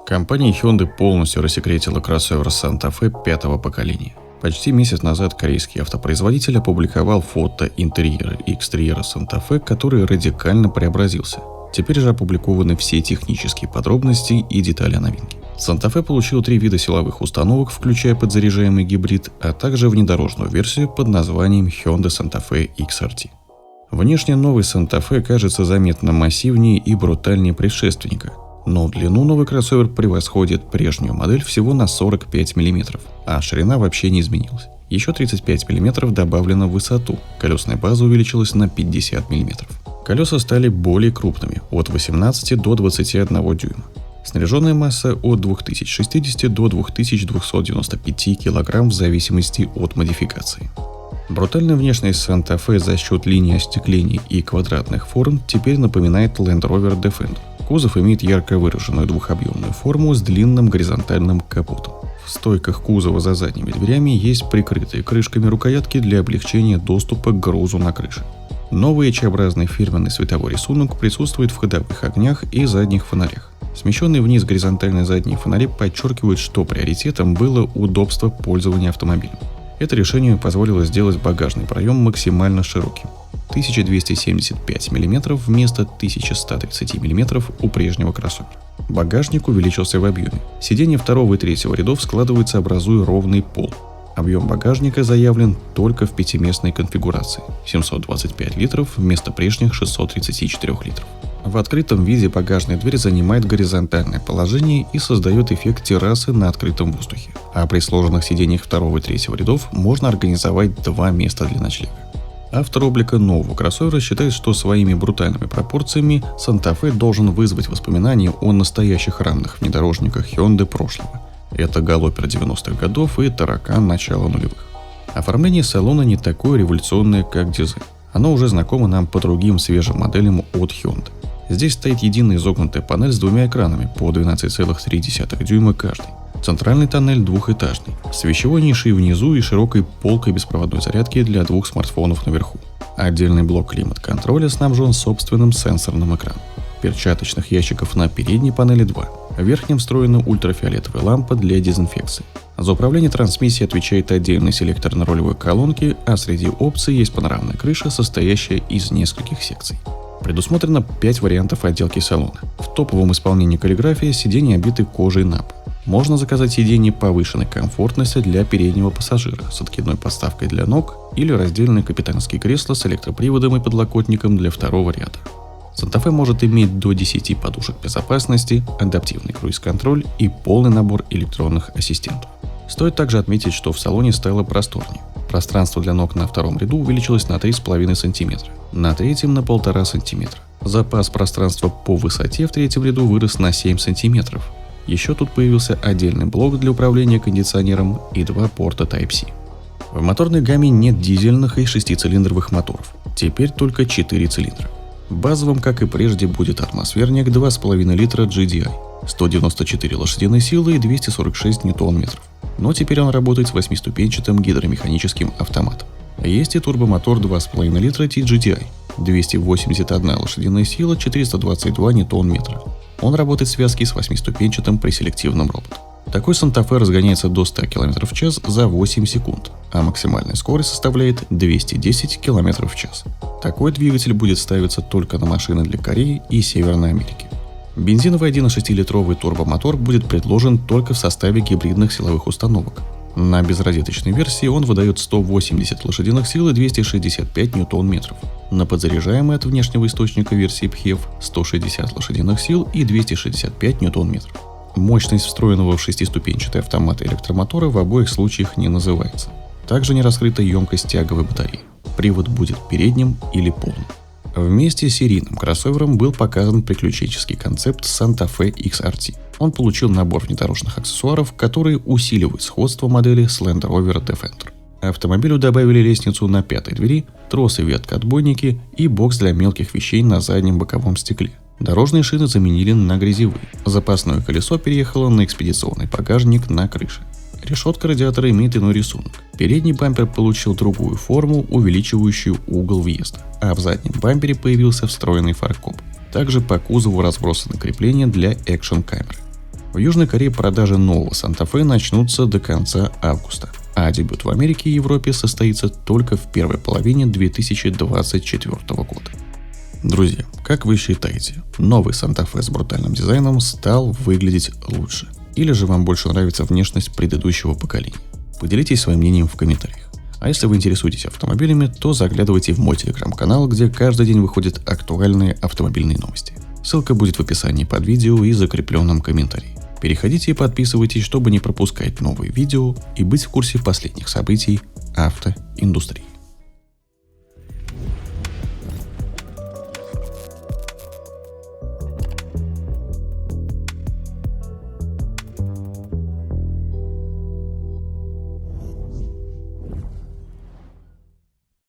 Компания Hyundai полностью рассекретила кроссовер Santa Fe пятого поколения. Почти месяц назад корейский автопроизводитель опубликовал фото интерьера и экстерьера Santa Fe, который радикально преобразился. Теперь же опубликованы все технические подробности и детали о новинке. Santa Fe получил 3 вида силовых установок, включая подзаряжаемый гибрид, а также внедорожную версию под названием Hyundai Santa Fe XRT. Внешне новый Santa Fe кажется заметно массивнее и брутальнее предшественника, но длину новый кроссовер превосходит прежнюю модель всего на 45 мм, а ширина вообще не изменилась. Еще 35 мм добавлено в высоту, колесная база увеличилась на 50 мм. Колеса стали более крупными, от 18 до 21 дюйма. Снаряженная масса от 2060 до 2295 кг в зависимости от модификации. Брутальная внешность Santa Fe за счет линии остекления и квадратных форм теперь напоминает Land Rover Defender. Кузов имеет ярко выраженную двухобъемную форму с длинным горизонтальным капотом. В стойках кузова за задними дверями есть прикрытые крышками рукоятки для облегчения доступа к грузу на крыше. Новый H-образный фирменный световой рисунок присутствует в ходовых огнях и задних фонарях. Смещенные вниз горизонтальные задние фонари подчеркивают, что приоритетом было удобство пользования автомобилем. Это решение позволило сделать багажный проем максимально широким. 1275 мм вместо 1130 мм у прежнего кроссовера. Багажник увеличился в объеме. Сиденья второго и третьего рядов складываются, образуя ровный пол. Объем багажника заявлен только в пятиместной конфигурации – 725 литров вместо прежних 634 литров. В открытом виде багажная дверь занимает горизонтальное положение и создает эффект террасы на открытом воздухе. А при сложенных сиденьях второго и третьего рядов можно организовать 2 места для ночлега. Автор облика нового кроссовера считает, что своими брутальными пропорциями Santa Fe должен вызвать воспоминания о настоящих рамных внедорожниках Hyundai прошлого. Это галопер 90-х годов и таракан начала нулевых. Оформление салона не такое революционное, как дизайн. Оно уже знакомо нам по другим свежим моделям от Hyundai. Здесь стоит единая изогнутая панель с 2 экранами по 12,3 дюйма каждый. Центральный тоннель двухэтажный, с вещевой нишей внизу и широкой полкой беспроводной зарядки для 2 смартфонов наверху. Отдельный блок климат-контроля снабжен собственным сенсорным экраном. Перчаточных ящиков на передней панели 2. В верхнем встроена ультрафиолетовая лампа для дезинфекции. За управление трансмиссией отвечает отдельный селектор на рулевой колонке, а среди опций есть панорамная крыша, состоящая из нескольких секций. Предусмотрено 5 вариантов отделки салона. В топовом исполнении каллиграфии сиденья обиты кожей НАП. Можно заказать сиденье повышенной комфортности для переднего пассажира с откидной подставкой для ног или раздельное капитанское кресло с электроприводом и подлокотником для второго ряда. Santa Fe может иметь до 10 подушек безопасности, адаптивный круиз-контроль и полный набор электронных ассистентов. Стоит также отметить, что в салоне стало просторнее. Пространство для ног на втором ряду увеличилось на 3,5 см, на третьем на 1,5 см. Запас пространства по высоте в третьем ряду вырос на 7 см. Еще тут появился отдельный блок для управления кондиционером и 2 порта Type-C. В моторной гамме нет дизельных и 6-цилиндровых моторов, теперь только 4 цилиндра. Базовым, как и прежде, будет атмосферник 2,5 литра GDI, 194 лошадиные силы и 246 ньютон-метров. Но теперь он работает с 8-ступенчатым гидромеханическим автоматом. Есть и турбомотор 2,5 литра TGDI, 281 лошадиная сила, 422 ньютон-метра. Он работает в связке с 8-ступенчатым преселективным роботом. Такой Santa Fe разгоняется до 100 км в час за 8 секунд, а максимальная скорость составляет 210 км в час. Такой двигатель будет ставиться только на машины для Кореи и Северной Америки. Бензиновый 1,6-литровый турбомотор будет предложен только в составе гибридных силовых установок. На безрозеточной версии он выдает 180 лошадиных сил и 265 ньютон-метров. На подзаряжаемой от внешнего источника версии PHEV 160 лошадиных сил и 265 ньютон-метров. Мощность встроенного в 6-ступенчатый автомат электромотора в обоих случаях не называется. Также не раскрыта емкость тяговой батареи. Привод будет передним или полным. Вместе с серийным кроссовером был показан приключенческий концепт Santa Fe XRT. Он получил набор внедорожных аксессуаров, которые усиливают сходство модели с Land Rover Defender. Автомобилю добавили лестницу на 5-й двери, тросы-веткоотбойники и бокс для мелких вещей на заднем боковом стекле. Дорожные шины заменили на грязевые. Запасное колесо переехало на экспедиционный багажник на крыше. Решетка радиатора имеет иной рисунок. Передний бампер получил другую форму, увеличивающую угол въезда, а в заднем бампере появился встроенный фаркоп. Также по кузову разбросаны крепления для экшн-камеры. В Южной Корее продажи нового Santa Fe начнутся до конца августа, а дебют в Америке и Европе состоится только в первой половине 2024 года. Друзья, как вы считаете, новый Santa Fe с брутальным дизайном стал выглядеть лучше? Или же вам больше нравится внешность предыдущего поколения? Поделитесь своим мнением в комментариях. А если вы интересуетесь автомобилями, то заглядывайте в мой телеграм-канал, где каждый день выходят актуальные автомобильные новости. Ссылка будет в описании под видео и закрепленном комментарии. Переходите и подписывайтесь, чтобы не пропускать новые видео и быть в курсе последних событий автоиндустрии.